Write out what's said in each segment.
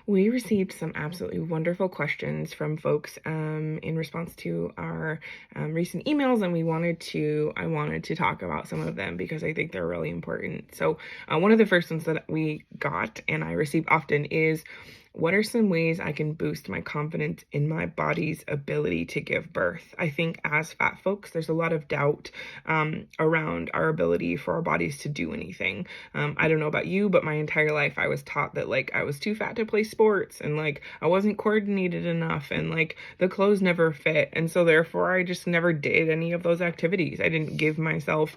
We received some absolutely wonderful questions from folks in response to our recent emails, and I wanted to talk about some of them because I think they're really important. So, one of the first ones that we got and I receive often is, what are some ways I can boost my confidence in my body's ability to give birth? I think as fat folks, there's a lot of doubt around our ability for our bodies to do anything. I don't know about you, but my entire life I was taught that like I was too fat to play sports, and like I wasn't coordinated enough, and like the clothes never fit. And so therefore I just never did any of those activities. I didn't give myself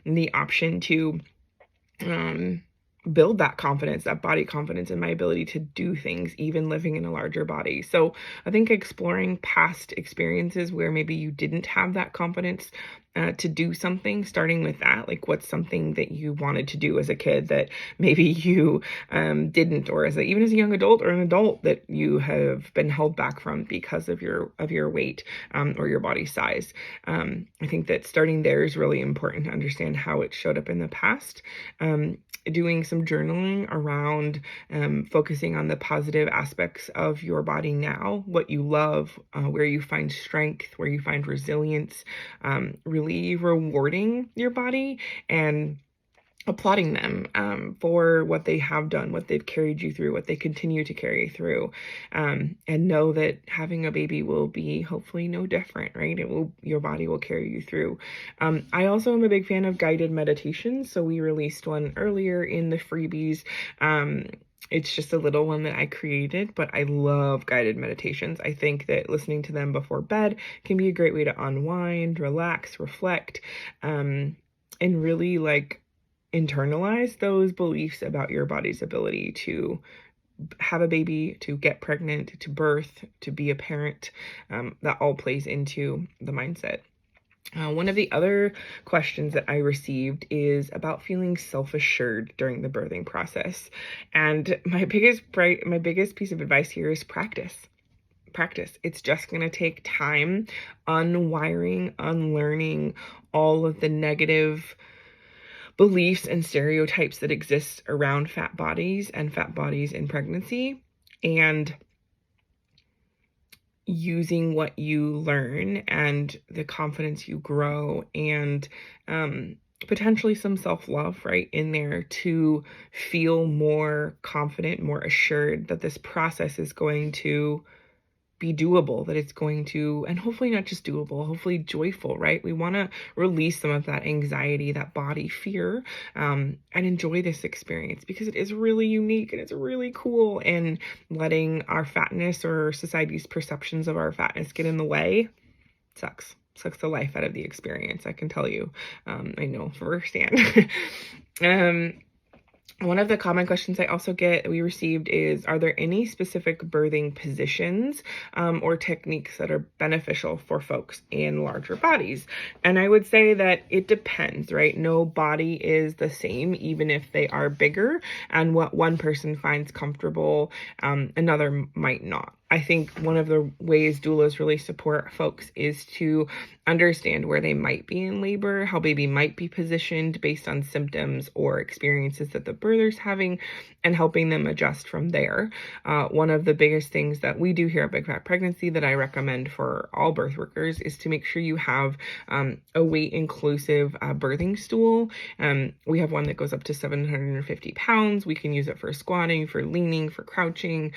the option to build that confidence, that body confidence in my ability to do things, even living in a larger body. So I think exploring past experiences where maybe you didn't have that confidence to do something, starting with that, like what's something that you wanted to do as a kid that maybe you didn't, or even as a young adult or an adult that you have been held back from because of your weight or your body size. I think that starting there is really important to understand how it showed up in the past. Doing some journaling around focusing on the positive aspects of your body now, what you love, where you find strength, where you find resilience, really rewarding your body and applauding them for what they have done, what they've carried you through, what they continue to carry through, and know that having a baby will be hopefully no different, right? Your body will carry you through. I also am a big fan of guided meditations, so we released one earlier in the freebies. It's just a little one that I created, but I love guided meditations. I think that listening to them before bed can be a great way to unwind, relax, reflect, and really like internalize those beliefs about your body's ability to have a baby, to get pregnant, to birth, to be a parent. That all plays into the mindset. One of the other questions that I received is about feeling self-assured during the birthing process. And my biggest piece of advice here is practice. It's just going to take time unwiring, unlearning all of the negative beliefs and stereotypes that exist around fat bodies and fat bodies in pregnancy, and using what you learn and the confidence you grow and potentially some self-love right in there to feel more confident, more assured that this process is going to be doable, that it's going to, and hopefully not just doable, hopefully joyful, right? We want to release some of that anxiety, that body fear, and enjoy this experience because it is really unique and it's really cool. And letting our fatness or society's perceptions of our fatness get in the way sucks the life out of the experience. I can tell you, I know firsthand. One of the common questions we received is, are there any specific birthing positions or techniques that are beneficial for folks in larger bodies? And I would say that it depends, right? No body is the same, even if they are bigger, and what one person finds comfortable, another might not. I think one of the ways doulas really support folks is to understand where they might be in labor, how baby might be positioned based on symptoms or experiences that the birther's having, and helping them adjust from there. One of the biggest things that we do here at Big Fat Pregnancy that I recommend for all birth workers is to make sure you have a weight inclusive birthing stool. We have one that goes up to 750 pounds. We can use it for squatting, for leaning, for crouching,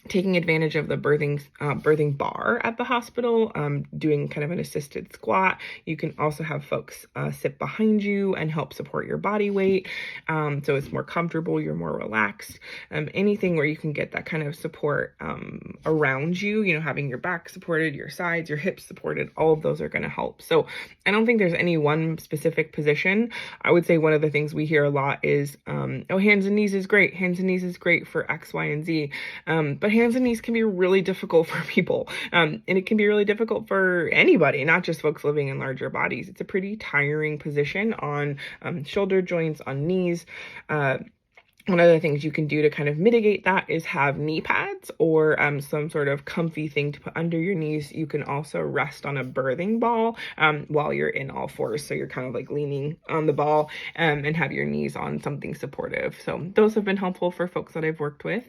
taking advantage of the birthing bar at the hospital, doing kind of an assisted squat. You can also have folks sit behind you and help support your body weight, so it's more comfortable, you're more relaxed. Anything where you can get that kind of support around you, having your back supported, your sides, your hips supported, all of those are going to help. So I don't think there's any one specific position. I would say one of the things we hear a lot is, hands and knees is great. Hands and knees is great for X, Y, and Z. But hands and knees can be really difficult for people. And it can be really difficult for anybody, not just folks living in larger bodies. It's a pretty tiring position on shoulder joints, on knees. one of the things you can do to kind of mitigate that is have knee pads or some sort of comfy thing to put under your knees. You can also rest on a birthing ball while you're in all fours. So you're kind of like leaning on the ball and have your knees on something supportive. So those have been helpful for folks that I've worked with.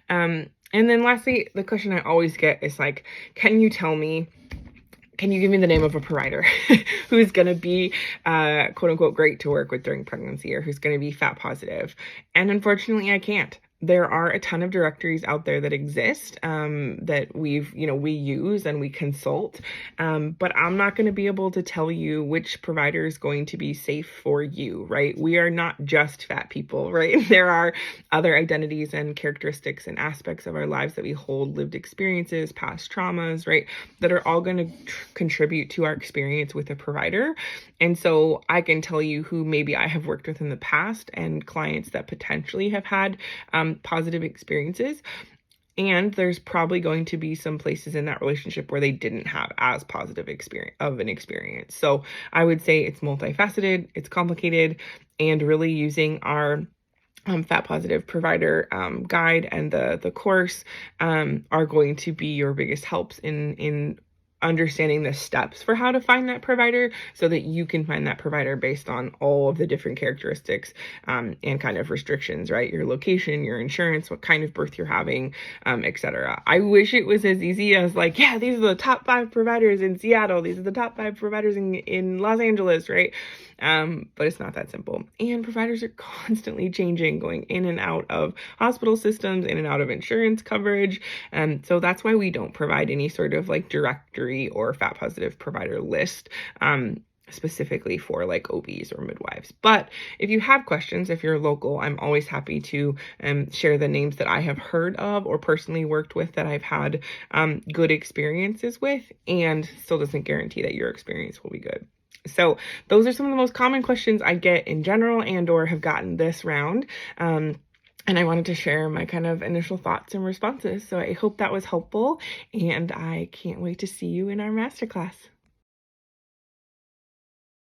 And then lastly, the question I always get is like, can you give me the name of a provider who's going to be, quote unquote, great to work with during pregnancy, or who's going to be fat positive? And unfortunately, I can't. There are a ton of directories out there that exist that we use and we consult, but I'm not going to be able to tell you which provider is going to be safe for you, right? We are not just fat people, right? There are other identities and characteristics and aspects of our lives that we hold, lived experiences, past traumas, right? That are all going to contribute to our experience with a provider. And so I can tell you who maybe I have worked with in the past and clients that potentially have had positive experiences. And there's probably going to be some places in that relationship where they didn't have as positive experience. So I would say it's multifaceted, it's complicated, and really using our fat positive provider guide and the course are going to be your biggest helps in understanding the steps for how to find that provider, so that you can find that provider based on all of the different characteristics and kind of restrictions, right? Your location, your insurance, what kind of birth you're having, etc. I wish it was as easy as like, yeah, these are the top 5 providers in Seattle. These are the top 5 providers in Los Angeles, right? But it's not that simple. And providers are constantly changing, going in and out of hospital systems, in and out of insurance coverage. So that's why we don't provide any sort of like directory or fat positive provider list specifically for like OBs or midwives. But if you have questions, if you're local, I'm always happy to share the names that I have heard of or personally worked with that I've had good experiences with, and still doesn't guarantee that your experience will be good. So those are some of the most common questions I get in general and or have gotten this round. And I wanted to share my kind of initial thoughts and responses. So I hope that was helpful, and I can't wait to see you in our masterclass.